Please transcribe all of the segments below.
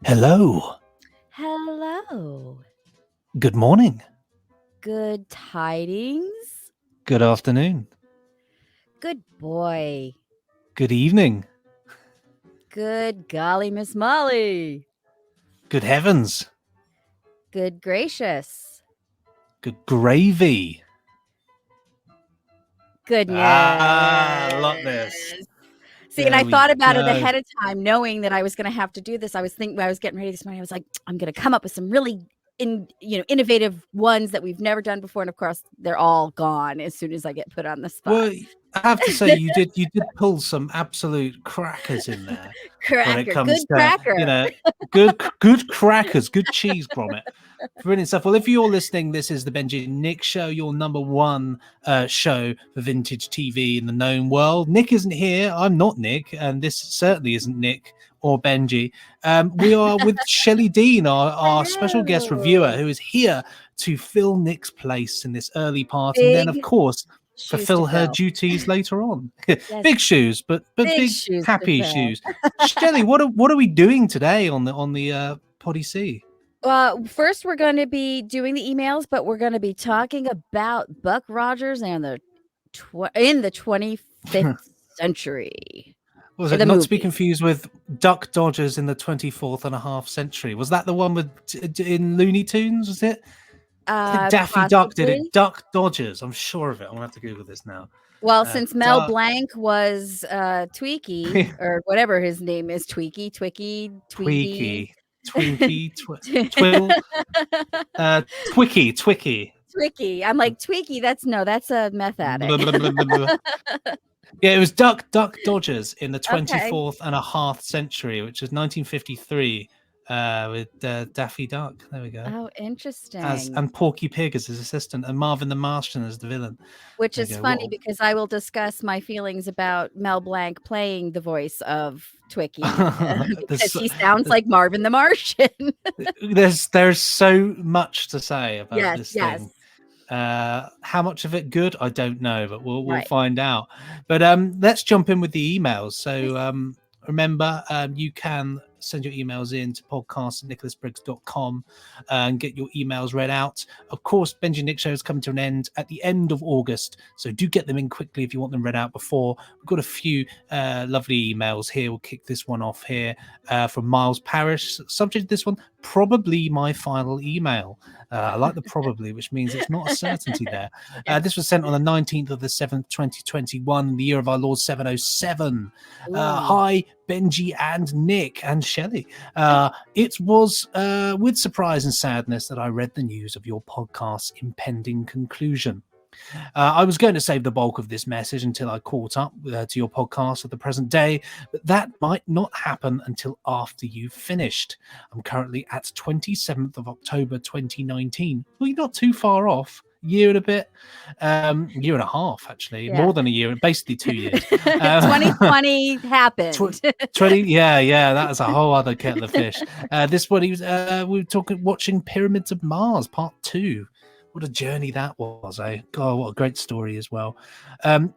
Hello. Hello. Good morning. Good tidings. Good afternoon. Good boy. Good evening. Good golly, Miss Molly. Good heavens. Good gracious. Good gravy. Goodness. Love this. See, and There I we thought about it go. ahead of time, knowing that I was going to have to do this. I was thinking, when I was getting ready this morning, I was like, I'm going to come up with some really innovative ones that we've never done before. And of course, they're all gone as soon as I get put on the spot. Well, I have to say you did pull some absolute crackers in there when it Cracker. comes Good to, cracker. good crackers, good cheese grommet. Brilliant stuff. Well, if you're listening, this is the Benji and Nick show, your number one show for vintage TV in the known world. Nick isn't here. I'm not Nick, and this certainly isn't Nick or Benji. We are with Shelley Dean, our special guest reviewer, who is here to fill Nick's place in this early part, and then, of course, fulfill her duties later on. Yes. Big shoes, but big shoes happy shoes. Shelley, what are we doing today on the Poddy C? First we're going to be doing the emails, but we're going to be talking about Buck Rogers and in the 25th century. Was it not to be confused with Duck Dodgers in the 24th and a half century? Was that the one with in Looney Tunes? Was it? I think Daffy possibly. Duck did it. Duck Dodgers. I'm sure of it. I'm gonna have to Google this now. Well, since Mel Blanc was Tweaky or whatever his name is, Tweaky, Twicky, Tweaky, Twinkie, Twill, Twicky. Twicky. I'm like, Tweaky, that's a meth addict. Yeah, it was Duck Dodgers in the 24th and a half century, which is 1953, with Daffy Duck. There we go. Oh, interesting. And Porky Pig as his assistant, and Marvin the Martian as the villain. Which is funny because I will discuss my feelings about Mel Blanc playing the voice of Twicky because he sounds like Marvin the Martian. There's so much to say about this thing. Yes. How much of it good, I don't know, but we'll find out. But let's jump in with the emails. So remember, you can send your emails in to podcast@nicholasbriggs.com and get your emails read out. Of course, Benji and Nick show is coming to an end at the end of August, so do get them in quickly if you want them read out before. We've got a few lovely emails here. We'll kick this one off here from Miles Parrish. Subject to this one, probably my final email. I like the probably, which means it's not a certainty there. This was sent on the 19th of the 7th, 2021, the year of our Lord 707. Hi, Benji and Nick and Shelley. It was with surprise and sadness that I read the news of your podcast's impending conclusion. I was going to save the bulk of this message until I caught up to your podcast of the present day, but that might not happen until after you've finished. I'm currently at 27th of October 2019. Well, you're not too far off. Year and a bit, year and a half, actually, more than a year, basically 2 years. 2020 happened. 20, yeah, that is a whole other kettle of fish. This one, we were watching Pyramids of Mars, Part 2. What a journey that was, eh? God, what a great story as well.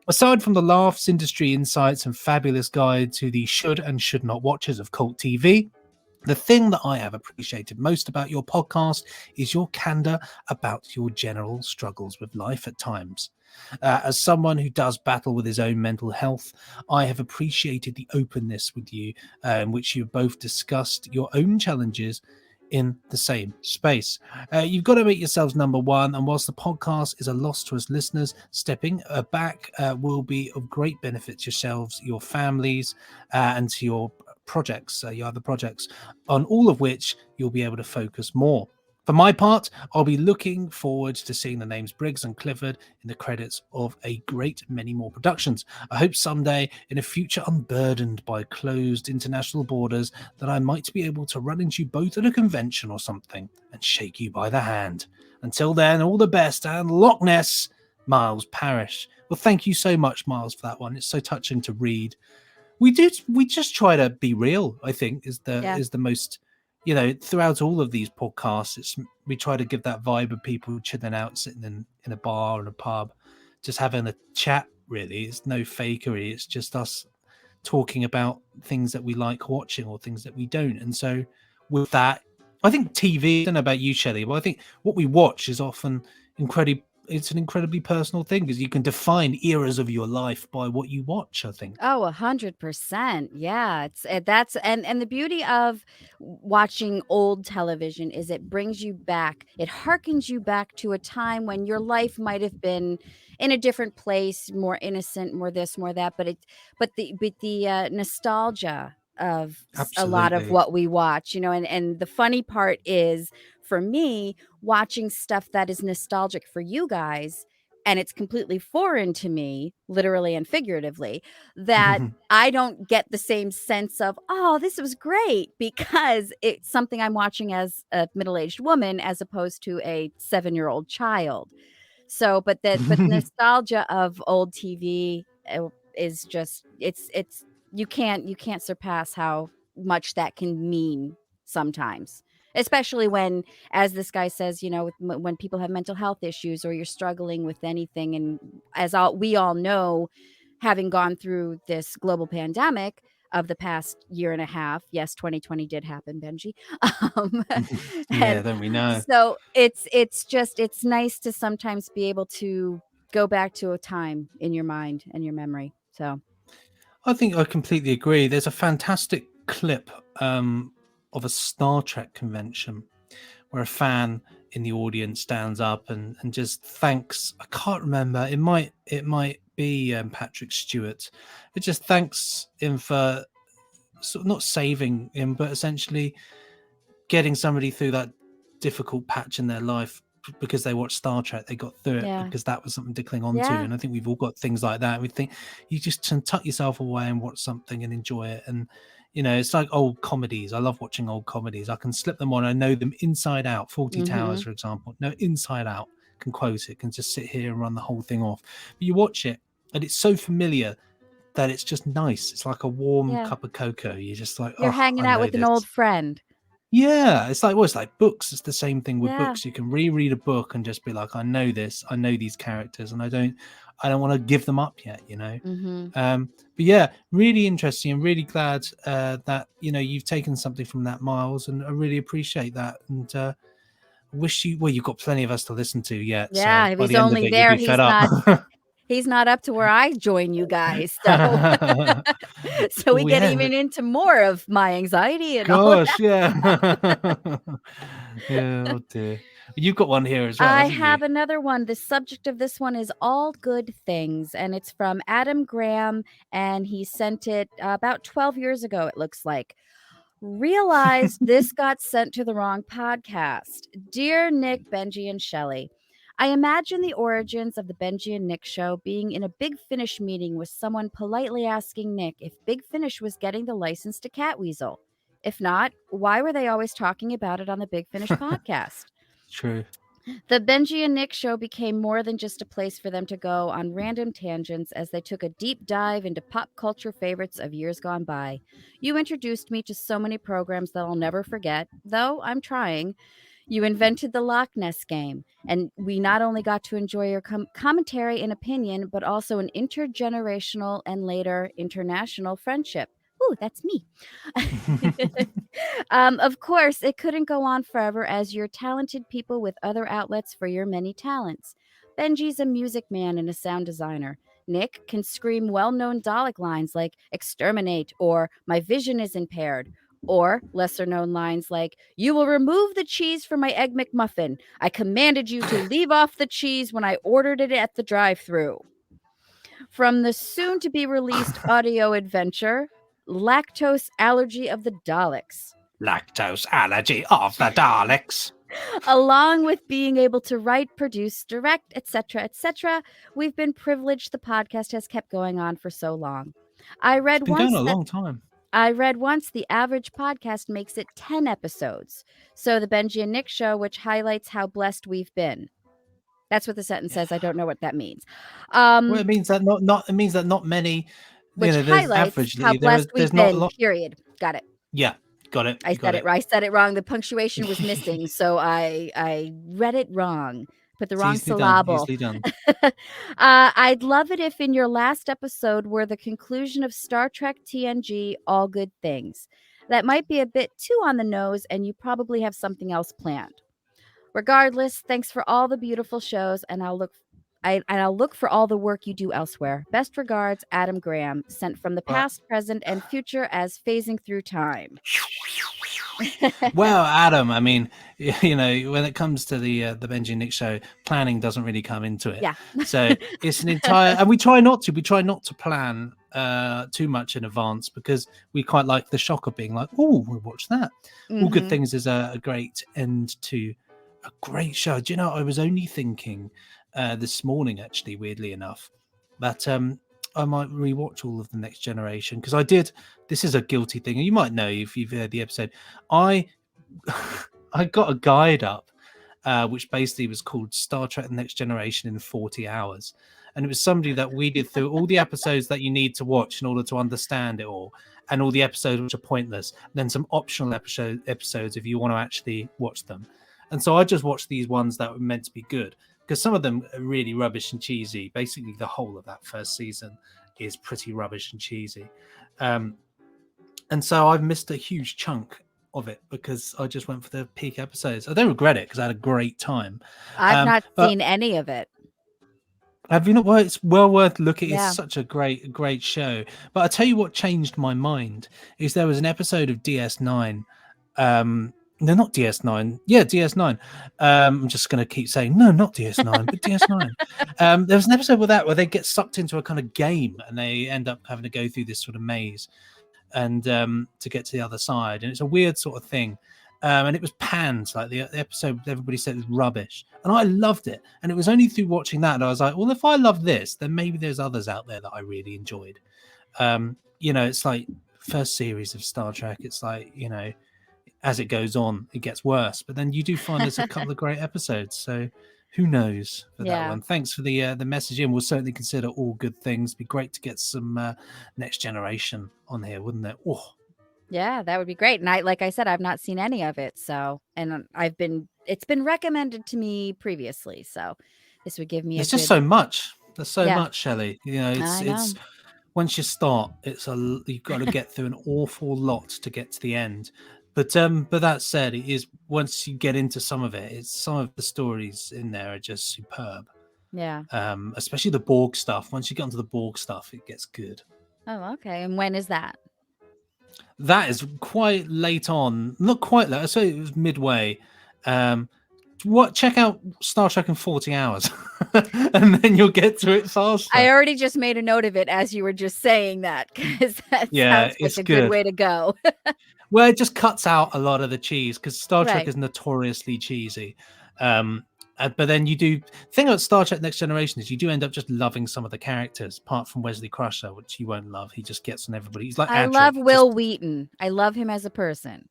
Aside from the laughs, industry insights, and fabulous guide to the should and should not watchers of cult TV, the thing that I have appreciated most about your podcast is your candor about your general struggles with life at times. As someone who does battle with his own mental health, I have appreciated the openness with you in which you both discussed your own challenges in the same space. You've got to make yourselves number one, and whilst the podcast is a loss to us listeners, stepping back will be of great benefit to yourselves, your families, and to your projects, your other projects, on all of which you'll be able to focus more. For my part, I'll be looking forward to seeing the names Briggs and Clifford in the credits of a great many more productions. I hope someday, in a future unburdened by closed international borders, that I might be able to run into you both at a convention or something and shake you by the hand. Until then, all the best, and Loch Ness, Miles Parrish. Well, thank you so much, Miles, for that one. It's so touching to read. We just try to be real, I think, is the most, throughout all of these podcasts, we try to give that vibe of people chilling out, sitting in a bar or a pub, just having a chat, really. It's no fakery. It's just us talking about things that we like watching or things that we don't. And so with that. I think TV, I don't know about you, Shelley, but I think what we watch is often it's an incredibly personal thing, because you can define eras of your life by what you watch, I think. Oh, 100%. Yeah, it's that's and the beauty of watching old television is it brings you back. It harkens you back to a time when your life might have been in a different place, more innocent, more this, more that. But the nostalgia of a lot of Absolutely. what we watch, and the funny part is for me watching stuff that is nostalgic for you guys, and it's completely foreign to me, literally and figuratively, that I don't get the same sense of, oh, this was great, because it's something I'm watching as a middle-aged woman as opposed to a 7-year-old child. So, but the nostalgia of old TV is just it's you can't surpass how much that can mean sometimes. Especially when, as this guy says, when people have mental health issues or you're struggling with anything, and we all know, having gone through this global pandemic of the past year and a half. Yes, 2020 did happen, Benji. Um, Yeah, and don't we know? so it's nice to sometimes be able to go back to a time in your mind and your memory. So I think I completely agree. There's a fantastic clip of a Star Trek convention where a fan in the audience stands up and just thanks. I can't remember. It might be Patrick Stewart. It just thanks him for sort of not saving him, but essentially getting somebody through that difficult patch in their life because they watched Star Trek. They got through it yeah, because that was something to cling on to. yeah, And I think we've all got things like that. We think you just can tuck yourself away and watch something and enjoy it. And it's like old comedies. I love watching old comedies. I can slip them on. I know them inside out. 40 Towers, for example. No, inside out. Can quote it. Can just sit here and run the whole thing off. But you watch it and it's so familiar that it's just nice. It's like a warm cup of cocoa. You're just like, you're oh, hanging I out know with an this. old friend. Yeah, it's like books. It's the same thing with Yeah. books. You can reread a book and just be like, I know this, I know these characters, and I don't want to give them up yet, But yeah, really interesting. I'm really glad that you've taken something from that, Miles, and I really appreciate that. And wish you've got plenty of us to listen to yet. Yeah, So if by he's the end of only it, you'll there, be fed up. he's not up to where I join you guys. So so we get even into more of my anxiety and all of Gosh, yeah. Yeah, oh dear. You've got one here as well, I haven't you? have another one. The subject of this one is all good things, and it's from Adam Graham, and he sent it about 12 years ago, it looks like. Realized this got sent to the wrong podcast. Dear Nick, Benji, and Shelley, I imagine the origins of the Benji and Nick show being in a Big Finish meeting with someone politely asking Nick if Big Finish was getting the license to Catweasel. If not, why were they always talking about it on the Big Finish podcast? True. The Benji and Nick show became more than just a place for them to go on random tangents as they took a deep dive into pop culture favorites of years gone by. You introduced me to so many programs that I'll never forget, though I'm trying. You invented the Loch Ness game, and we not only got to enjoy your commentary and opinion, but also an intergenerational and later international friendship. Ooh, that's me. Of course, it couldn't go on forever as you're talented people with other outlets for your many talents. Benji's a music man and a sound designer. Nick can scream well known Dalek lines like exterminate or my vision is impaired. Or lesser known lines like, you will remove the cheese from my Egg McMuffin. I commanded you to leave off the cheese when I ordered it at the drive thru. From the soon to be released audio adventure, Lactose Allergy of the Daleks. Lactose allergy of the Daleks. Along with being able to write, produce, direct, etc., we've been privileged the podcast has kept going on for so long. I read It's been going a long time. I read once the average podcast makes it 10 episodes. So the Benji and Nick show, which highlights how blessed we've been. That's what the sentence says. I don't know what that means. Well, it means that not many. Which There's highlights averagely how blessed we've there's not a been. lot. Period. Got it. Yeah, got it. I said it wrong. The punctuation was missing, so I read it wrong. Put the wrong syllable. Easily done. I'd love it if in your last episode were the conclusion of Star Trek TNG, All Good Things. that might be a bit too on the nose, and you probably have something else planned. Regardless, thanks for all the beautiful shows, and I'll look for all the work you do elsewhere. Best regards, Adam Graham, sent from the past, present, and future as phasing through time. Well, Adam, I mean, you know, when it comes to the Benji and Nick show, planning doesn't really come into it. Yeah. So it's an entire, and we try not to plan too much in advance, because we quite like the shock of being like, oh, we'll watch that. All Good Things is a great end to a great show. Do you know, I was only thinking this morning, actually, weirdly enough, that I might rewatch all of The Next Generation, because I did. This is a guilty thing, and you might know if you've heard the episode. I got a guide up, which basically was called Star Trek: The Next Generation in 40 Hours, and it was somebody that weeded through all the episodes that you need to watch in order to understand it all, and all the episodes which are pointless, and then some optional episodes if you want to actually watch them. And so I just watched these ones that were meant to be good, because some of them are really rubbish and cheesy. Basically, the whole of that first season is pretty rubbish and cheesy. And so I've missed a huge chunk of it because I just went for the peak episodes. I don't regret it because I had a great time. I've not seen any of it. Have you not? Well, it's well worth looking. Yeah. It's such a great show. But I'll tell you what changed my mind is there was an episode of DS9. No, not DS9. Yeah, DS9. I'm just going to keep saying, no, not DS9, but DS9. There was an episode with that where they get sucked into a kind of game and they end up having to go through this sort of maze and to get to the other side. And it's a weird sort of thing. And it was panned. Like the episode, everybody said it was rubbish. And I loved it. And it was only through watching that I was like, well, if I love this, then maybe there's others out there that I really enjoyed. You know, it's like first series of Star Trek. It's like, you know, as it goes on, it gets worse. But then you do find there's a couple of great episodes. So who knows for that one. Thanks for the message in. We'll certainly consider All Good Things. Be great to get some Next Generation on here, wouldn't it? Oh. Yeah, that would be great. And like I said, I've not seen any of it. So, and it's been recommended to me previously. So this would give me It's just so much. There's so much, Shelley. You know, it's once you start, you've got to get through an awful lot to get to the end. But that said, it is once you get into some of it, some of the stories in there are just superb. Yeah. Especially the Borg stuff. Once you get onto the Borg stuff, it gets good. Oh, okay. And when is that? That is quite late on. Not quite late. I say it was midway. Check out Star Trek in 40 hours, and then you'll get to it faster. I already just made a note of it as you were just saying that, because that sounds like a good way to go. Well, it just cuts out a lot of the cheese because Star Trek is notoriously cheesy. But then you do thing about Star Trek Next Generation is you do end up just loving some of the characters, apart from Wesley Crusher, which you won't love. He just gets on everybody. He's like I love Will Wheaton. I love him as a person.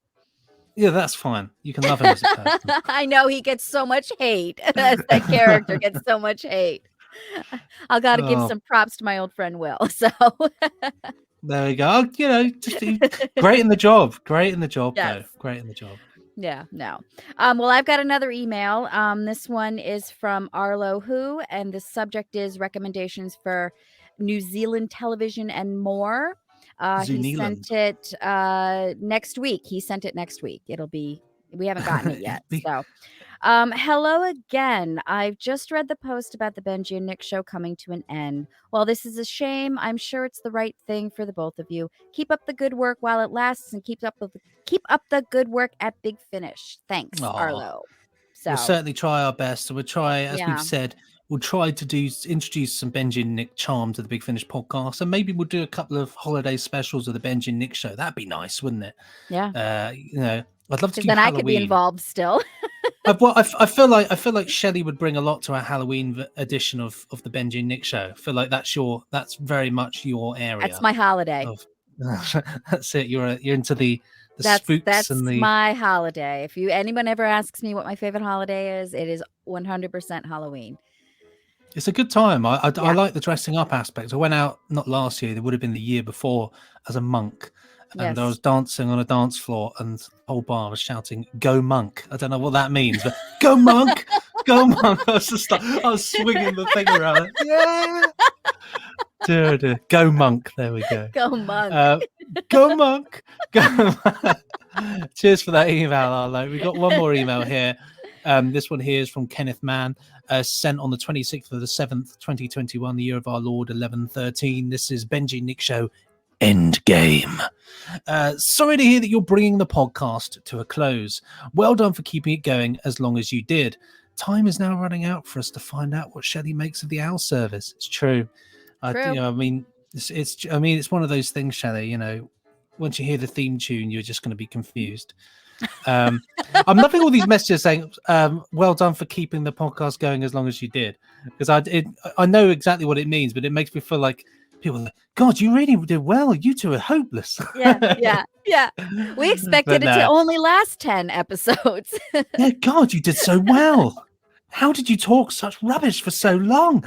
Yeah, that's fine. You can love him as a person. I know he gets so much hate. That character gets so much hate. I got to give some props to my old friend Will. So there we go. You know, just great in the job. Great in the job, yes. though. Great in the job. Yeah, no. Well, I've got another email. This one is from Arlo Who, and the subject is recommendations for New Zealand television and more. He sent it next week. We haven't gotten it yet. So, hello again. I've just read the post about the Benji and Nick show coming to an end. While this is a shame, I'm sure it's the right thing for the both of you. Keep up the good work while it lasts, and keep up the good work at Big Finish. Thanks, Arlo. So we'll certainly try our best. So we'll try, as we've said, we'll try to introduce some Benji and Nick charm to the Big Finish podcast, and maybe we'll do a couple of holiday specials of the Benji and Nick show. That'd be nice, wouldn't it? Yeah. You know, I'd love to do then Halloween. I could be involved still. Well, I feel like Shelley would bring a lot to our Halloween edition of the Benji and Nick show. I feel like that's very much your area. That's my holiday. That's it. You're into the spooks. That's and my holiday. If anyone ever asks me what my favorite holiday is, it is 100% Halloween. It's a good time. I like the dressing up aspect. I went out not last year. It would have been the year before as a monk. And I was dancing on a dance floor, and the whole bar was shouting, "Go monk!" I don't know what that means, but "Go monk, go monk!" I was swinging the thing around. Yeah. Dear, dear. Go Monk. There we go. Go Monk. Go Monk. Go Monk. Cheers for that email, Arlo. We've got one more email here. This one here is from Kenneth Mann, sent on the 26th of the 7th, 2021, the year of our Lord 1113. This is Benji Nick Show Endgame. Sorry to hear that you're bringing the podcast to a close. Well done for keeping it going as long as you did. Time is now running out for us to find out what Shelley makes of the owl service. It's true. It's one of those things, Shelley. Once you hear the theme tune, you're just going to be confused. I'm loving all these messages saying, well done for keeping the podcast going as long as you did, because I know exactly what it means, but it makes me feel like people are like, God, you really did well. You two are hopeless. Yeah. We expected it to only last 10 episodes. Yeah, God, you did so well. How did you talk such rubbish for so long?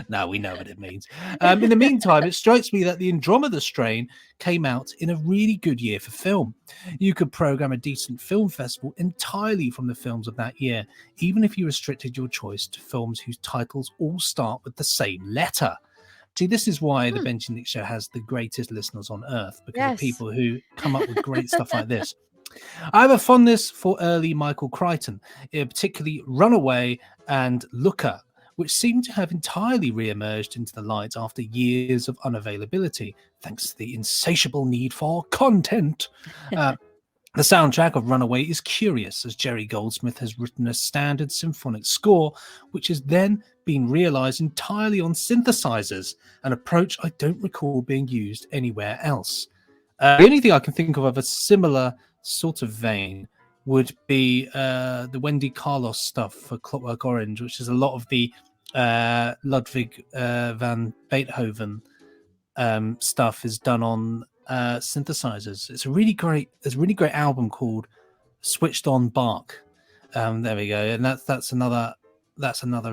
No, we know what it means. In the meantime, it strikes me that the Andromeda Strain came out in a really good year for film. You could program a decent film festival entirely from the films of that year, even if you restricted your choice to films whose titles all start with the same letter. See, this is why the Benji Nick Show has the greatest listeners on earth, because of people who come up with great stuff like this. I have a fondness for early Michael Crichton, particularly Runaway and Looker, which seem to have entirely re-emerged into the light after years of unavailability, thanks to the insatiable need for content. The soundtrack of Runaway is curious, as Jerry Goldsmith has written a standard symphonic score, which has then been realized entirely on synthesizers, an approach I don't recall being used anywhere else. The only thing I can think of a similar sort of vein would be the Wendy Carlos stuff for Clockwork Orange, which is a lot of the Ludwig van Beethoven stuff is done on synthesizers. It's a really great album called Switched On Bark. There we go, and that's another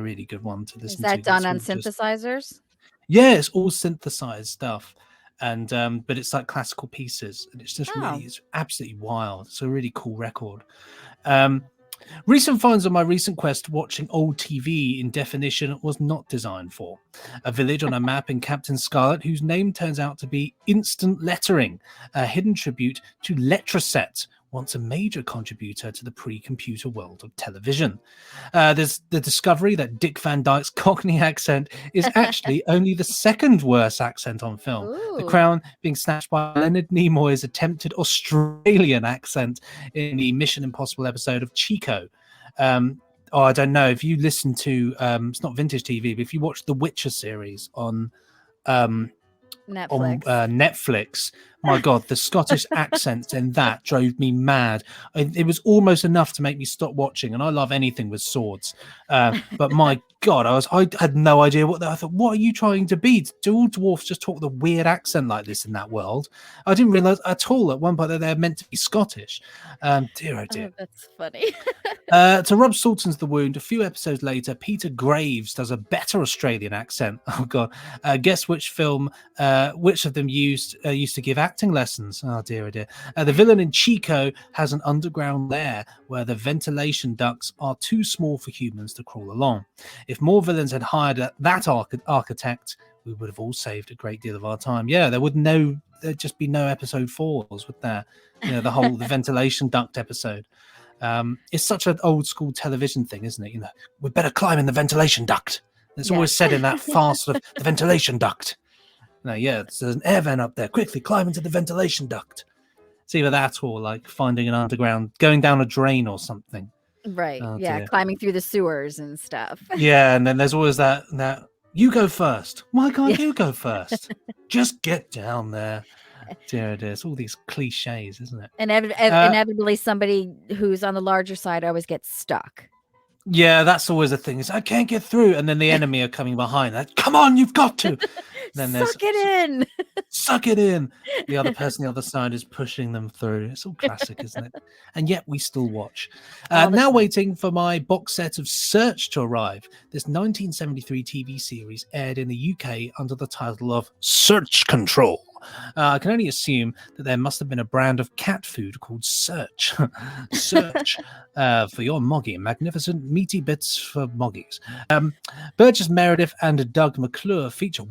really good one to listen to. Is that done on synthesizers? Yeah, it's all synthesized stuff. And but it's like classical pieces, and it's just it's absolutely wild. It's a really cool record. Recent finds on my recent quest watching old TV in definition was not designed for. A village on a map in Captain Scarlet whose name turns out to be Instant Lettering, a hidden tribute to Letraset, once a major contributor to the pre-computer world of television. There's the discovery that Dick Van Dyke's Cockney accent is actually only the second worst accent on film. Ooh. The crown being snatched by Leonard Nimoy's attempted Australian accent in the Mission Impossible episode of Chico. I don't know if you listen to it's not vintage TV, but if you watch the Witcher series on Netflix, my God, the Scottish accents in that drove me mad. It was almost enough to make me stop watching, and I love anything with swords. But my God, I had no idea I thought, what are you trying to be? Do all dwarfs just talk with a weird accent like this in that world? I didn't realize at all at one point that they're meant to be Scottish. Dear, oh dear. Oh, that's funny. To rub salt into the wound, a few episodes later, Peter Graves does a better Australian accent. Oh God! Guess which film? Which of them used to give acting lessons? Oh dear, oh dear. The villain in Chico has an underground lair where the ventilation ducts are too small for humans to crawl along. If more villains had hired that architect, we would have all saved a great deal of our time. Yeah, there'd just be no episode 4s with that. The ventilation duct episode. It's such an old school television thing, isn't it? We better climb in the ventilation duct. It's always said in that fast sort of the ventilation duct. There's an air vent up there. Quickly climb into the ventilation duct. It's either that or like finding an underground, going down a drain or something. Right. Oh, dear. Climbing through the sewers and stuff. Yeah, and then there's always that you go first. Why can't you go first? Just get down there. Dear, it's all these cliches, isn't it? And inevitably, somebody who's on the larger side always gets stuck. Yeah, that's always a thing. Is I can't get through, and then the enemy are coming behind. Like, come on, you've got to. Then suck it in. Suck it in. The other person on the other side is pushing them through. It's all classic, isn't it? And yet we still watch. Now waiting for my box set of Search to arrive. This 1973 TV series aired in the UK under the title of Search Control. I can only assume that there must have been a brand of cat food called Search. Search for your Moggy. Magnificent meaty bits for Moggies. Burgess Meredith and Doug McClure feature,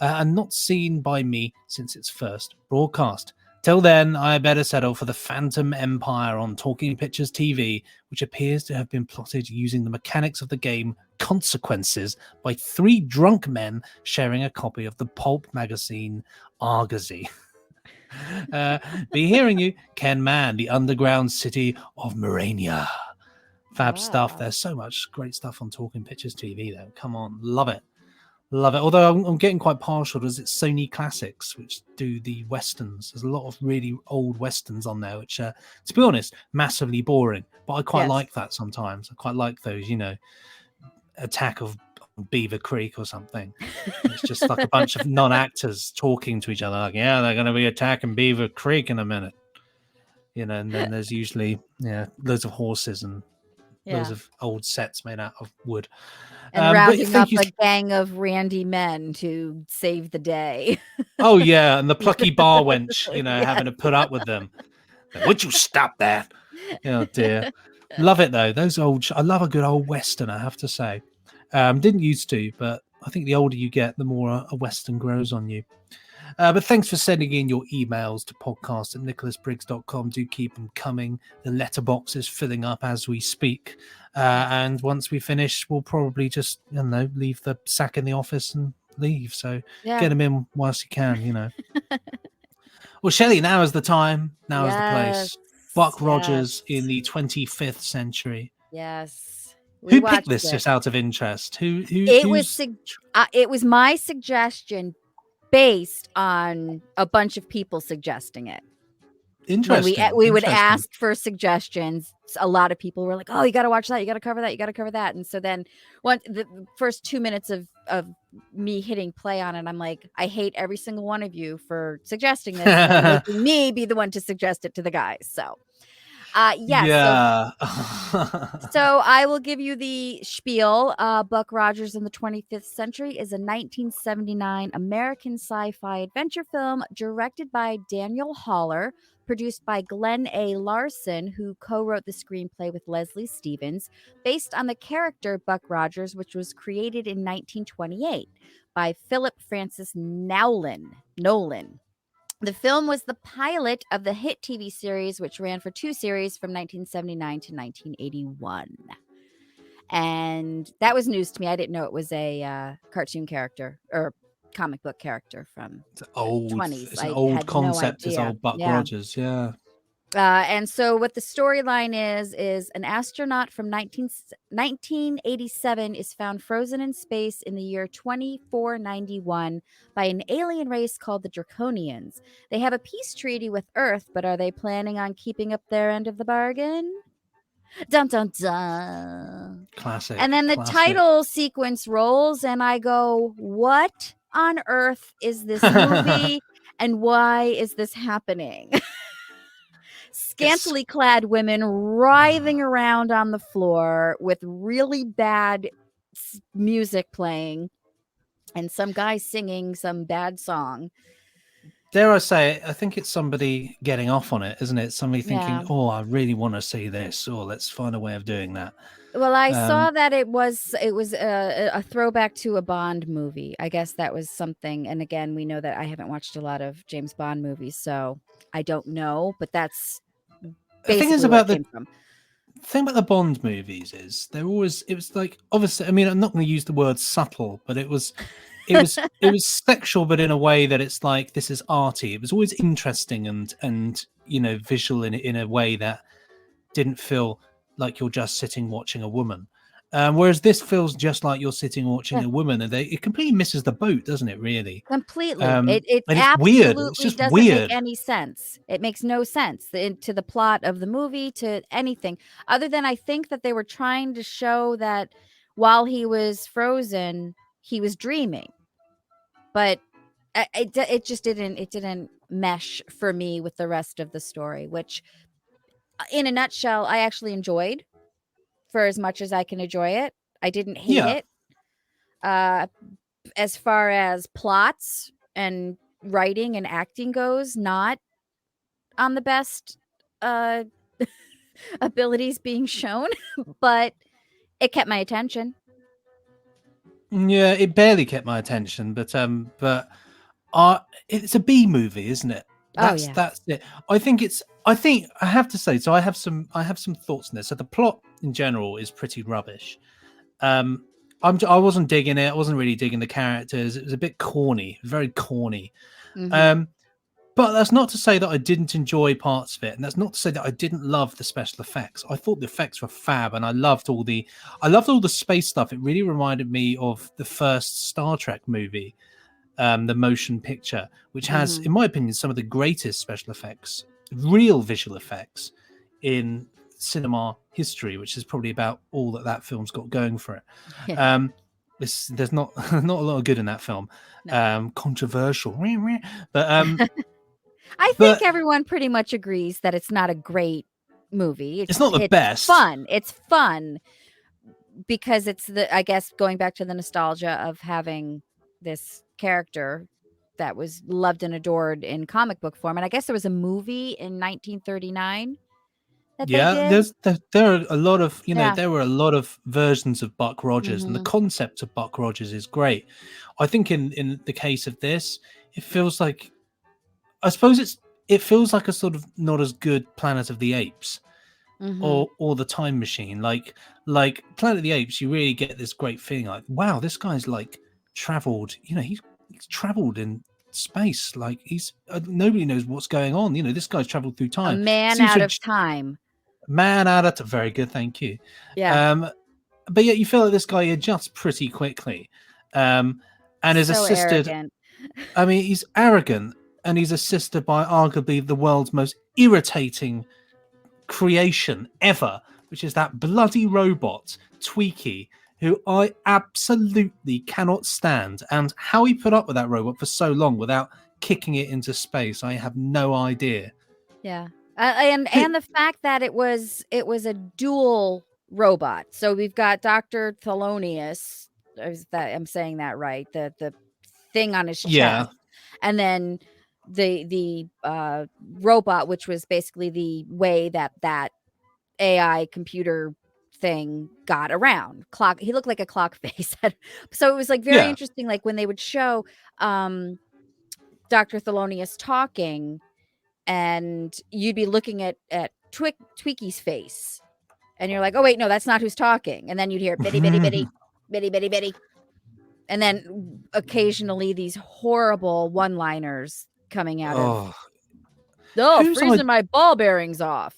and not seen by me since its first broadcast. Till then, I better settle for the Phantom Empire on Talking Pictures TV, which appears to have been plotted using the mechanics of the game Consequences by 3 drunk men sharing a copy of the pulp magazine Argosy. Be hearing you, Ken Mann, the underground city of Morania. Fab stuff. There's so much great stuff on Talking Pictures TV, though. Come on, love it. Love it. Although I'm getting quite partial to it's Sony Classics, which do the westerns. There's a lot of really old westerns on there, which, to be honest, massively boring. But I quite like that sometimes. I quite like those, Attack of Beaver Creek or something. It's just like a bunch of non-actors talking to each other. Like, yeah, they're going to be attacking Beaver Creek in a minute. And then there's usually loads of horses and loads of old sets made out of wood. And rounding up a gang of randy men to save the day. Oh, yeah. And the plucky bar wench, having to put up with them. Would you stop that? Oh, dear. Love it, though. I love a good old Western, I have to say. Didn't used to, but I think the older you get, the more a Western grows on you. But thanks for sending in your emails to podcast@nicholasbriggs.com. Do keep them coming. The letterbox is filling up as we speak. And once we finish, we'll probably just, leave the sack in the office and leave. So get them in whilst you can, Well, Shelley, now is the time. Now is the place. Buck Rogers in the 25th century. Yes. Who picked this just out of interest? It was my suggestion based on a bunch of people suggesting it. Interesting. When we would ask for suggestions, a lot of people were like, "Oh, you got to watch that. You got to cover that. You got to cover that." And so then, the first 2 minutes of me hitting play on it, I'm like, I hate every single one of you for suggesting this, and making me be the one to suggest it to the guys. So, Yeah. So I will give you the spiel. Buck Rogers in the 25th Century is a 1979 American sci-fi adventure film directed by Daniel Haller, produced by Glenn A. Larson, who co-wrote the screenplay with Leslie Stevens, based on the character Buck Rogers, which was created in 1928 by Philip Francis Nolan. The film was the pilot of the hit TV series, which ran for 2 series from 1979 to 1981. And that was news to me. I didn't know it was a cartoon character or comic book character from the 20s. It's an old concept, is old Buck Rogers, and so what the storyline is an astronaut from 1987 is found frozen in space in the year 2491 by an alien race called the Draconians. They have a peace treaty with Earth, but are they planning on keeping up their end of the bargain? Dun dun dun. Classic. And then the title sequence rolls, and I go, what on earth is this movie, and why is this happening? Scantily clad women writhing around on the floor with really bad music playing, and some guy singing some bad song. Dare I say, I think it's somebody getting off on it, isn't it? Somebody thinking, oh, I really want to see this, or let's find a way of doing that. Well, I saw that it was a throwback to a Bond movie. I guess that was something. And again, we know that I haven't watched a lot of James Bond movies, so I don't know. But that's basically where it came from. The thing about the Bond movies is it was like, obviously, I mean, I'm not going to use the word subtle, but it was sexual, but in a way that it's like, this is arty. It was always interesting and visual in a way that didn't feel like you're just sitting watching a woman. Whereas this feels just like you're sitting watching a woman, and it completely misses the boat, doesn't it? Really, completely. It absolutely weird. It's just doesn't weird. make any sense. It makes no sense to the plot of the movie, to anything other than I think that they were trying to show that while he was frozen, he was dreaming, but it just didn't mesh for me with the rest of the story, which, in a nutshell, I actually enjoyed. For as much as I can enjoy it, I didn't hate it. As far as plots and writing and acting goes, not on the best abilities being shown, but it kept my attention. Yeah, it barely kept my attention, but it's a B movie, isn't it? That's it. I think I have to say, so I have some thoughts on this. So the plot in general is pretty rubbish. I wasn't digging it. I wasn't really digging the characters. It was a bit corny, very corny. But that's not to say that I didn't enjoy parts of it, and that's not to say that I didn't love the special effects. I thought the effects were fab, and I loved all the space stuff. It really reminded me of the first Star Trek movie, the motion picture, which has, in my opinion, some of the greatest special effects, real visual effects in cinema history, which is probably about all that film's got going for it. Yeah. There's not a lot of good in that film. No. Controversial, but I think everyone pretty much agrees that it's not a great movie. It's not the best. It's fun because it's I guess going back to the nostalgia of having this character that was loved and adored in comic book form. And I guess there was a movie in 1939 that they did. There are a lot of, there were a lot of versions of Buck Rogers, and the concept of Buck Rogers is great. I think in the case of this, it feels like, I suppose it feels like a sort of not as good Planet of the Apes or the Time Machine. Like Planet of the Apes, you really get this great feeling like, wow, this guy's like traveled, he's traveled in space. Like nobody knows what's going on. This guy's traveled through time. A man out of time. Man out of time. Very good, thank you. Yeah. But yet you feel like this guy adjusts pretty quickly. And is assisted. Arrogant. I mean, he's arrogant. And he's assisted by arguably the world's most irritating creation ever, which is that bloody robot, Tweaky, who I absolutely cannot stand. And how he put up with that robot for so long without kicking it into space, I have no idea. Yeah. And the fact that it was a dual robot. So we've got Dr. Thelonious, I'm saying that right, the thing on his chest. Yeah. And then the robot, which was basically the way that AI computer thing got around. He looked like a clock face. So it was like very interesting, like when they would show Dr. Thelonious talking, and you'd be looking at Tweaky's face, and you're like, oh wait, no, that's not who's talking. And then you'd hear bitty bitty bitty bitty bitty bitty, and then occasionally these horrible one-liners coming out of freezing my ball bearings off.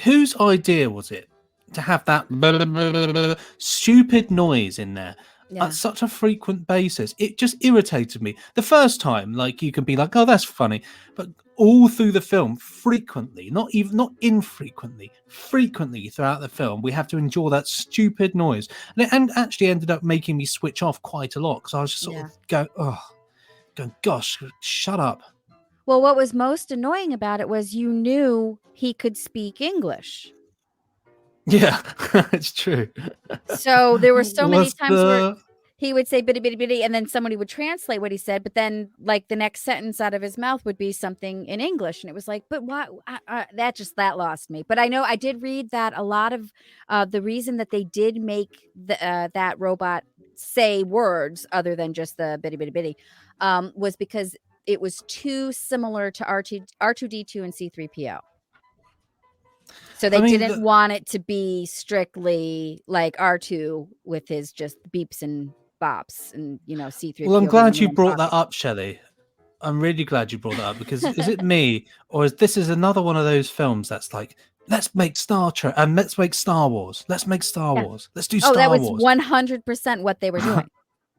Whose idea was it to have that stupid noise in there at such a frequent basis? It just irritated me. The first time, like, you can be like, oh, that's funny, but all through the film, frequently, not infrequently, frequently throughout the film, we have to endure that stupid noise, and it actually ended up making me switch off quite a lot, because I was just sort of going, gosh, shut up. Well, what was most annoying about it was you knew he could speak English. Yeah, it's true. So there were so many times where he would say bitty bitty bitty, and then somebody would translate what he said, but then like the next sentence out of his mouth would be something in English, and it was like, but why? That lost me. But I know I did read that a lot of the reason that they did make that robot say words other than just the bitty bitty bitty was because it was too similar to R2D2 and C3PO. So they didn't want it to be strictly like R2 with his just beeps and bops, and C3PO. Well, I'm glad you brought that up, Shelley. I'm really glad you brought that up, because is it me, or is this another one of those films that's like, let's make Star Trek and let's make Star Wars. Let's make Star Wars. Let's do Star Wars. Oh, that was 100% what they were doing.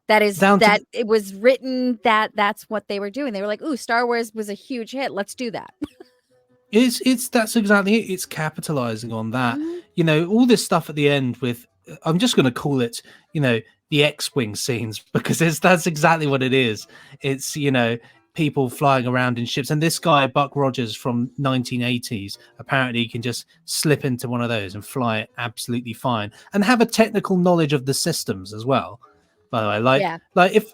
That is it was written that's what they were doing. They were like, ooh, Star Wars was a huge hit. Let's do that. That's exactly it. It's capitalizing on that. All this stuff at the end with, I'm just going to call it, the X-Wing scenes, because that's exactly what it is. It's, people flying around in ships. And this guy, Buck Rogers from 1980s, apparently can just slip into one of those and fly it absolutely fine, and have a technical knowledge of the systems as well. By the way, like if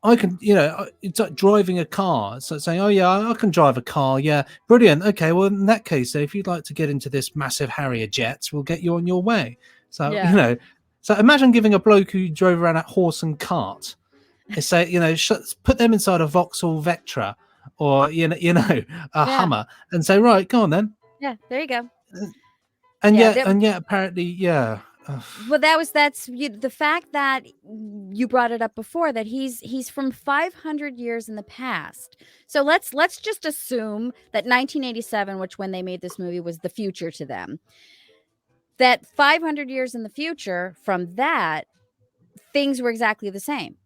I can, it's like driving a car. So saying, oh yeah, I can drive a car. Yeah, brilliant. Okay, well in that case, so if you'd like to get into this massive Harrier jets, we'll get you on your way. So so imagine giving a bloke who drove around at horse and cart, and say, put them inside a Vauxhall Vectra or a Hummer, and say, right, go on then. Yeah, there you go. And yet apparently, well, that's the fact that you brought it up before, that he's from 500 years in the past. So let's just assume that 1987, which when they made this movie was the future to them, that 500 years in the future from that, things were exactly the same,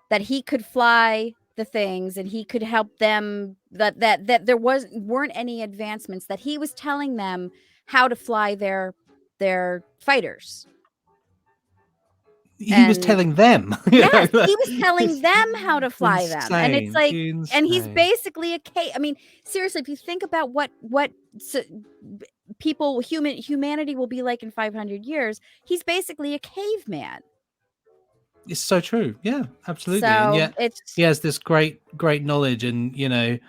that he could fly the things and he could help them, that there weren't any advancements, that he was telling them how to fly their fighters. He was telling them. Yes, he was telling them how to fly them. And it's like, and he's basically I mean, seriously, if you think about what humanity will be like in 500 years, he's basically a caveman. It's so true. Yeah, absolutely. So and yet he has this great knowledge and,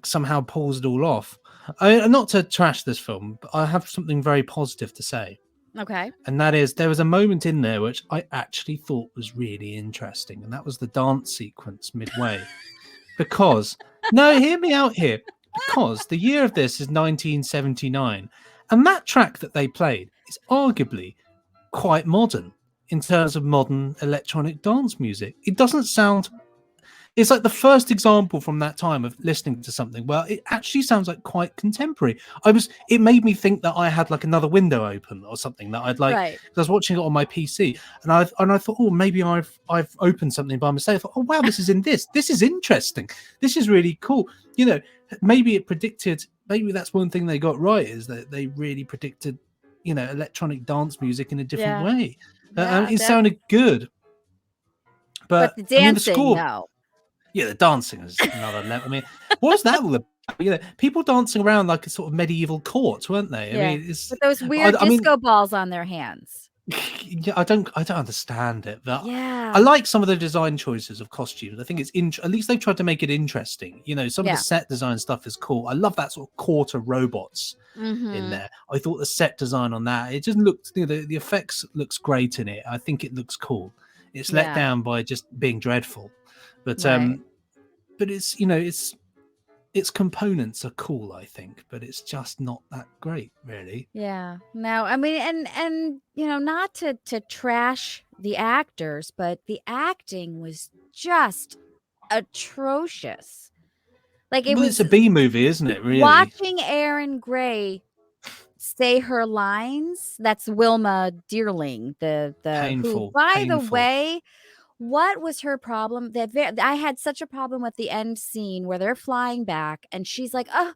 somehow pulls it all off. Not to trash this film, but I have something very positive to say. Okay. And that is, there was a moment in there which I actually thought was really interesting. And that was the dance sequence midway. Because, no, hear me out here. Because the year of this is 1979. And that track that they played is arguably quite modern in terms of modern electronic dance music. It doesn't sound... It's like the first example from that time of listening to something. Well, it actually sounds like quite contemporary. It made me think that I had like another window open or something that I'd like. Right. I was watching it on my PC, and I thought, oh, maybe I've opened something by mistake. I thought, oh wow, this is in this. This is interesting. This is really cool. Maybe it predicted. Maybe that's one thing they got right, is that they really predicted, electronic dance music in a different way. It sounded good. But the dancing, the score, no. Yeah, the dancing is another level. I mean, what was that all about? People dancing around like a sort of medieval court, weren't they? Yeah. I mean, with those weird disco balls on their hands. Yeah, I don't understand it, but I like some of the design choices of costumes. I think it's at least they've tried to make it interesting. Some of the set design stuff is cool. I love that sort of quarter robots in there. I thought the set design on that, it just looked, the effects looks great in it. I think it looks cool. It's let down by just being dreadful. But but it's its components are cool, I think, but it's just not that great, really. Yeah. No, I mean, and not to trash the actors, but the acting was just atrocious. Like it's a B movie, isn't it? Really, watching Erin Gray say her lines. That's Wilma Dearling, the painful. Who, by the way. What was her problem? I had such a problem with the end scene where they're flying back and she's like, oh,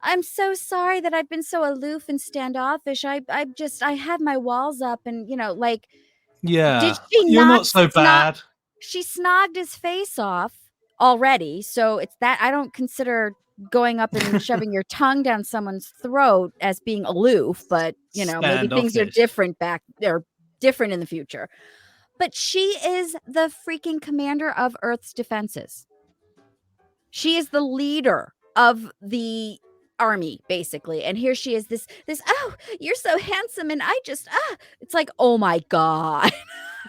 I'm so sorry that I've been so aloof and standoffish. I have my walls up and, like, did she You're not so bad. She snogged his face off already. So it's that I don't consider going up and shoving your tongue down someone's throat as being aloof, but, maybe things are different different in the future. But she is the freaking commander of Earth's defenses. She is the leader of the army, basically. And here she is, this, oh, you're so handsome. And I just, it's like, oh my God.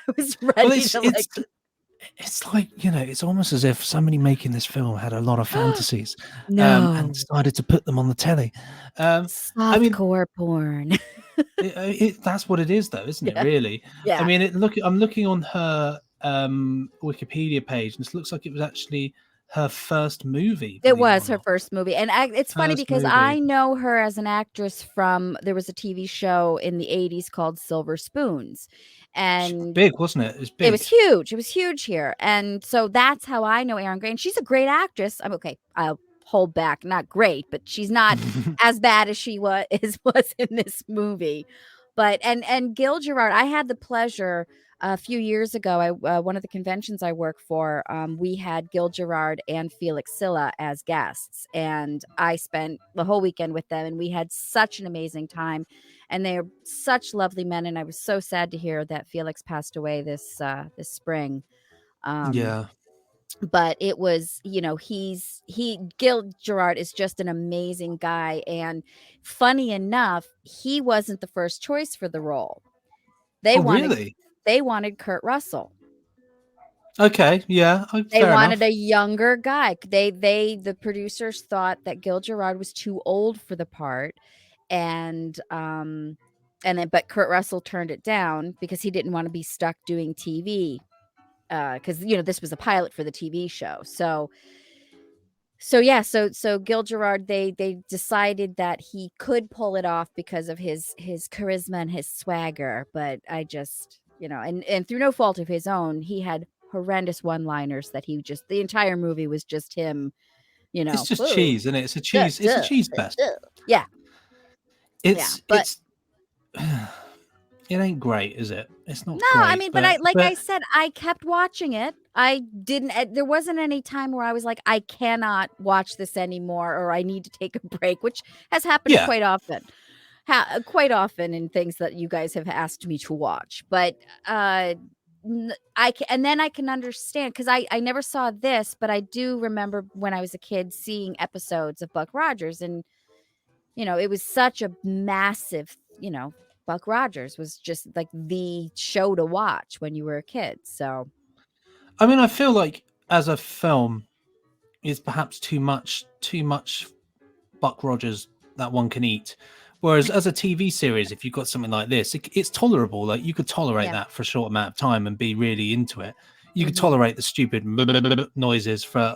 I was ready to it's like, it's almost as if somebody making this film had a lot of fantasies and decided to put them on the telly. Softcore porn. That's what it is, though, isn't it? Really? Yeah. I mean, I'm looking on her Wikipedia page, and it looks like it was actually her first movie. It was her first movie, and it's funny because I know her as an actress from. There was a TV show in the 80s called Silver Spoons, and big, wasn't it? It was big. It was huge. It was huge here, and so that's how I know Erin Gray. And she's a great actress. I'm okay. I'll hold back, not great, but she's not as bad as she was in this movie. But and Gil Gerard, I had the pleasure a few years ago. One of the conventions I work for, we had Gil Gerard and Felix Silla as guests, and I spent the whole weekend with them, and we had such an amazing time. And they are such lovely men, and I was so sad to hear that Felix passed away this spring. but it was, Gil Gerard is just an amazing guy. And funny enough, he wasn't the first choice for the role. They Oh, wanted really? Kurt Russell. Okay, yeah, They fair wanted enough. a younger guy. The producers thought that Gil Gerard was too old for the part, and but Kurt Russell turned it down because he didn't want to be stuck doing TV. Because this was a pilot for the TV show, so Gil Gerard, they decided that he could pull it off because of his charisma and his swagger. But I just, and through no fault of his own, he had horrendous one-liners that the entire movie was just him, It's just "Whoa, cheese, isn't it? It's a duh, cheese. It's a duh, cheese duh, fest. duh." Yeah, but It's it ain't great, is it? It's not no, I great, mean, but but I said, I kept watching it. I didn't. There wasn't any time where I was like, I cannot watch this anymore, or I need to take a break, which has happened yeah. quite often. Quite often in things that you guys have asked me to watch. But and then I can understand, because I never saw this, but I do remember when I was a kid seeing episodes of Buck Rogers, and it was such a massive, Buck Rogers was just like the show to watch when you were a kid. So I mean, I feel like as a film, it's perhaps too much Buck Rogers that one can eat. Whereas as a TV series, if you've got something like this, it's tolerable. Like you could tolerate yeah. that for a short amount of time and be really into it. You could Mhm. tolerate the stupid noises for,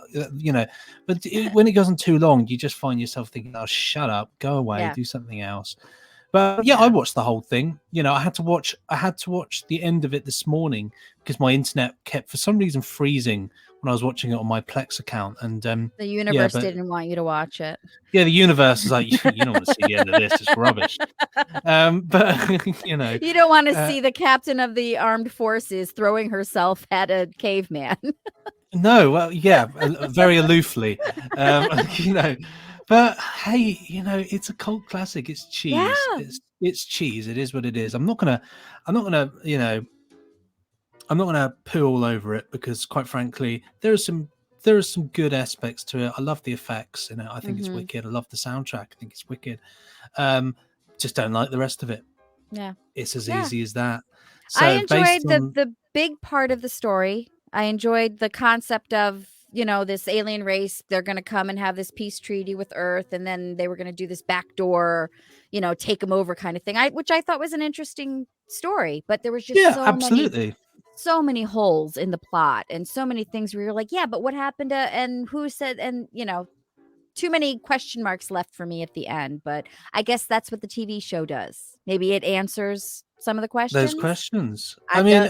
but when it goes on too long, you just find yourself thinking, "Oh, shut up, go away, Yeah. do something else." But yeah, I watched the whole thing. I had to watch the end of it this morning because my internet kept for some reason freezing when I was watching it on my Plex account. And The yeah, universe but didn't want you to watch it. yeah, the universe is like, you don't want to see the end of this. It's rubbish. But You don't want to see the captain of the armed forces throwing herself at a caveman. No, well, yeah, very aloofly, But hey, it's a cult classic. It's cheese. Yeah. It's cheese. It is what it is. I'm not gonna, I'm not gonna poo all over it because, quite frankly, there are some good aspects to it. I love the effects. I think it's wicked. I love the soundtrack. I think it's wicked. Just don't like the rest of it. Yeah, it's as easy as that. So I enjoyed the big part of the story. I enjoyed the concept of, this alien race. They're going to come and have this peace treaty with Earth, and then they were going to do this backdoor, take them over kind of thing. Which I thought was an interesting story, but there was just so many holes in the plot and so many things where you're like, yeah, but what happened to, and who said, and too many question marks left for me at the end. But I guess that's what the TV show does. Maybe it answers some of the questions. Those questions. I mean,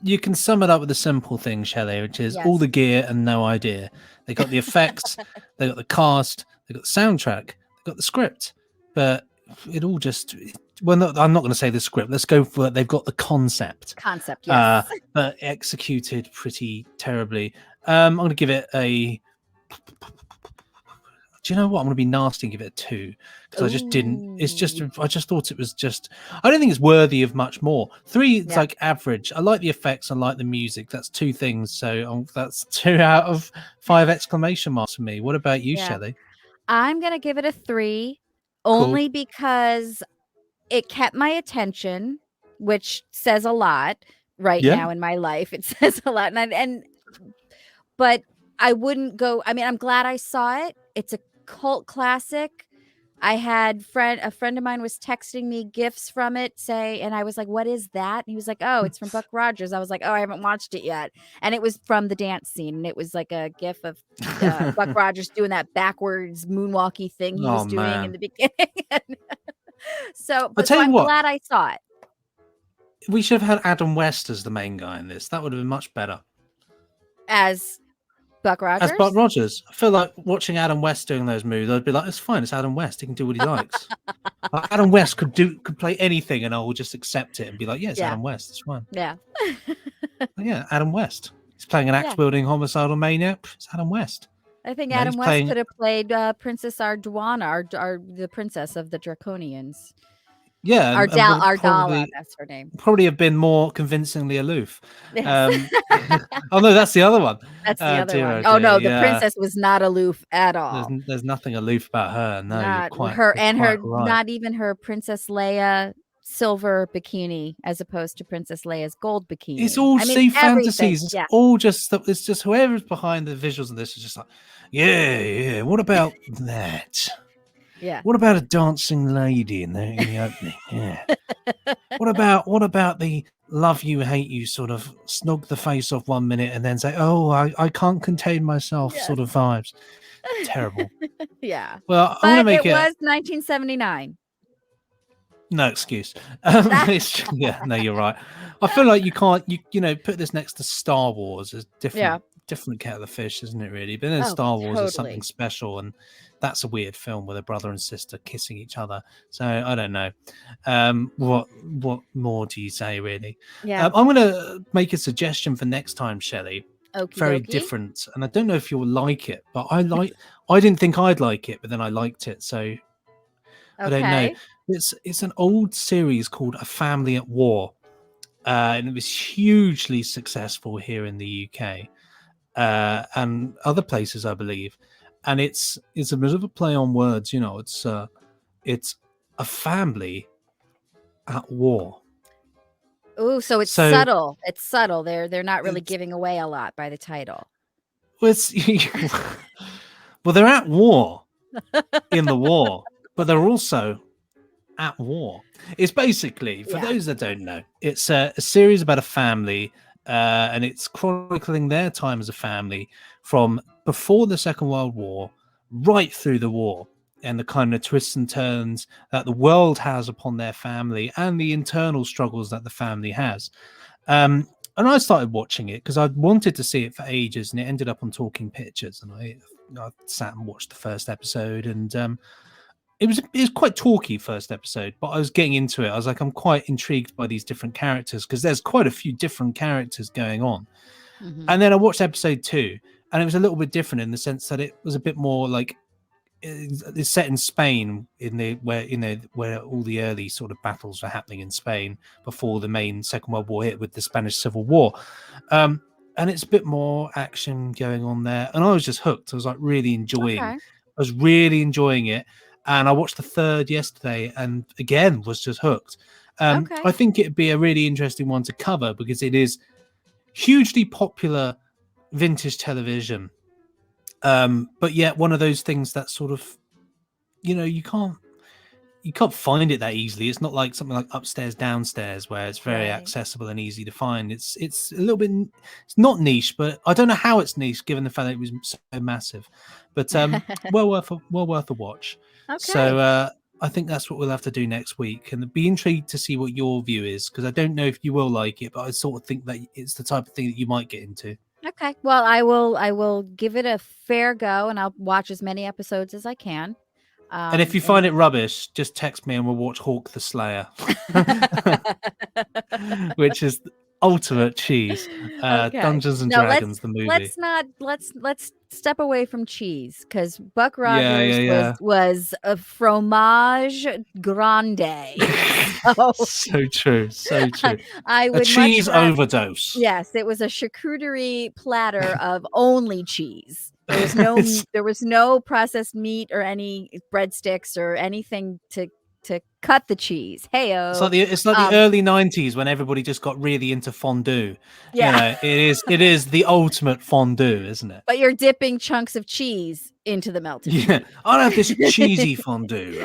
you can sum it up with a simple thing, Shelley, which is all the gear and no idea. They got the effects, they got the cast, they got the soundtrack, they got the script, but it all just. Well, I'm not going to say the script. Let's go for it. They've got the concept. Yes. But executed pretty terribly. I'm going to give it a. Do you know what? I'm going to be nasty and give it a 2 because I just didn't. It's just. I just thought it was just. I don't think it's worthy of much more. 3, it's like average. I like the effects. I like the music. That's 2 things. So that's 2 out of 5 exclamation marks for me. What about you, Shelley? I'm going to give it a 3, only because it kept my attention, which says a lot now in my life. It says a lot. But I wouldn't go. I mean, I'm glad I saw it. It's a cult classic. I had a friend of mine was texting me gifs from it, and I was like, what is that? And he was like, oh, it's from Buck Rogers. I was like, oh, I haven't watched it yet. And it was from the dance scene. And it was like a gif of Buck Rogers doing that backwards moonwalky thing he was doing in the beginning. So I'm glad I saw it. We should have had Adam West as the main guy in this. That would have been much better. As Buck Rogers? As Buck Rogers. I feel like watching Adam West doing those moves, I'd be like, it's fine, it's Adam West. He can do what he likes. Adam West could play anything and I will just accept it and be like, yeah, it's Adam West. It's fine. Yeah. Yeah, Adam West. He's playing an axe-wielding homicidal maniac. It's Adam West. I think Adam West could have played Princess Arduana, the princess of the Draconians. Yeah, and would have Ardala, that's her name. probably have been more convincingly aloof. Yes. Oh no, that's the other one. That's the other one. Oh Oh no, the yeah. princess was not aloof at all. There's nothing aloof about her. No, Not you're her quite and her right. not even her Princess Leia silver bikini as opposed to Princess Leia's gold bikini. It's all sea fantasies. It's yeah. all just it's just whoever's behind the visuals of this is just like, yeah. What about that? Yeah. What about a dancing lady in the opening? Yeah. What about the love you, hate you sort of snog the face off 1 minute and then say, oh, I can't contain myself sort of vibes. Terrible. Yeah. Well, I'm gonna make it was 1979. No excuse. Yeah, no, you're right. I feel like you can't put this next to Star Wars as different kettle of fish, isn't it really? But then Star Wars is something special, and that's a weird film with a brother and sister kissing each other. So I don't know. What more do you say, really? Yeah. I'm gonna make a suggestion for next time, Shelley. Very different, and I don't know if you'll like it, but I didn't think I'd like it, but then I liked it, so I don't know. It's an old series called A Family at War, and it was hugely successful here in the UK and other places, I believe. And it's a bit of a play on words, It's a family at war. Oh, so it's subtle. It's subtle. They're not really giving away a lot by the title. Well, they're at war in the war, but they're also at war. It's basically, for those that don't know, it's a series about a family, and it's chronicling their time as a family from before the Second World War right through the war, and the kind of twists and turns that the world has upon their family and the internal struggles that the family has. And I started watching it because I wanted to see it for ages, and it ended up on Talking Pictures, and I sat and watched the first episode, and it was quite talky first episode, but I was getting into it. I was like, I'm quite intrigued by these different characters because there's quite a few different characters going on. Mm-hmm. And then I watched episode 2, and it was a little bit different in the sense that it was a bit more like it's set in Spain where all the early sort of battles were happening in Spain before the main Second World War hit with the Spanish Civil War. And it's a bit more action going on there. And I was just hooked. I was like really enjoying it. And I watched the third yesterday and again was just hooked. I think it'd be a really interesting one to cover because it is hugely popular vintage television. But yet one of those things that sort of, you can't find it that easily. It's not like something like Upstairs, Downstairs, where it's very accessible and easy to find. It's a little bit, it's not niche, but I don't know how it's niche given the fact that it was so massive. But well worth a watch. Okay. So I think that's what we'll have to do next week, and be intrigued to see what your view is because I don't know if you will like it, but I sort of think that it's the type of thing that you might get into. Okay. Well, I will give it a fair go, and I'll watch as many episodes as I can. And if you find it rubbish, just text me and we'll watch Hawk the Slayer, which is ultimate cheese. Dungeons and Dragons, the movie. Let's step away from cheese because Buck Rogers was a fromage grande. So true. I would a cheese overdose. Yes, it was a charcuterie platter of only cheese. There was no processed meat or any breadsticks or anything to cut the cheese. Hey-o. It's like the early 90s when everybody just got really into fondue. Yeah. It is the ultimate fondue, isn't it? But you're dipping chunks of cheese into the melted cheese. I'll have this cheesy fondue.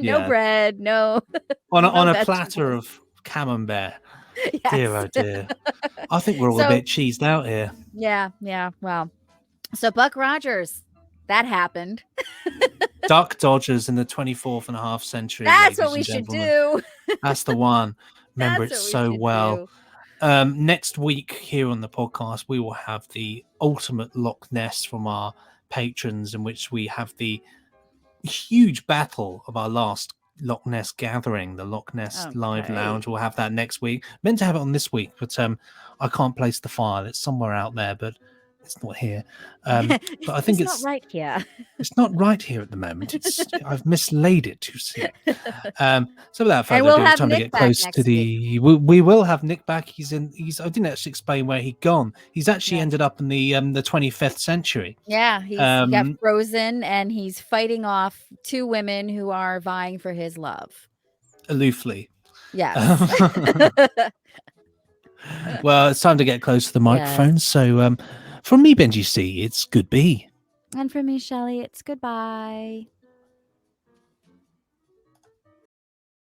No bread, no. On a platter of camembert. Yes. Dear, oh dear. I think we're all a bit cheesed out here. Yeah. Well, so Buck Rogers, that happened. Duck Dodgers in the 24th and a half century. That's what we should do. That's the one. Remember it so well. Next week here on the podcast, we will have the ultimate Loch Ness from our patrons, in which we have the huge battle of our last Loch Ness gathering, the Loch Ness Live Lounge. We'll have that next week. Meant to have it on this week, but I can't place the file. It's somewhere out there, but It's not here. But I think it's not right here. It's not right here at the moment. I've mislaid it, you see. So without further we'll ado, it's have time to Nick get back close to next the. We will have Nick back. He's. I didn't actually explain where he'd gone. He's actually ended up in the 25th century. Yeah, he got frozen, and he's fighting off two women who are vying for his love. Aloofly. Yes. Well, it's time to get close to the microphone. Yes. So from me, Benji C, it's goodbye. And from me, Shelley, it's goodbye.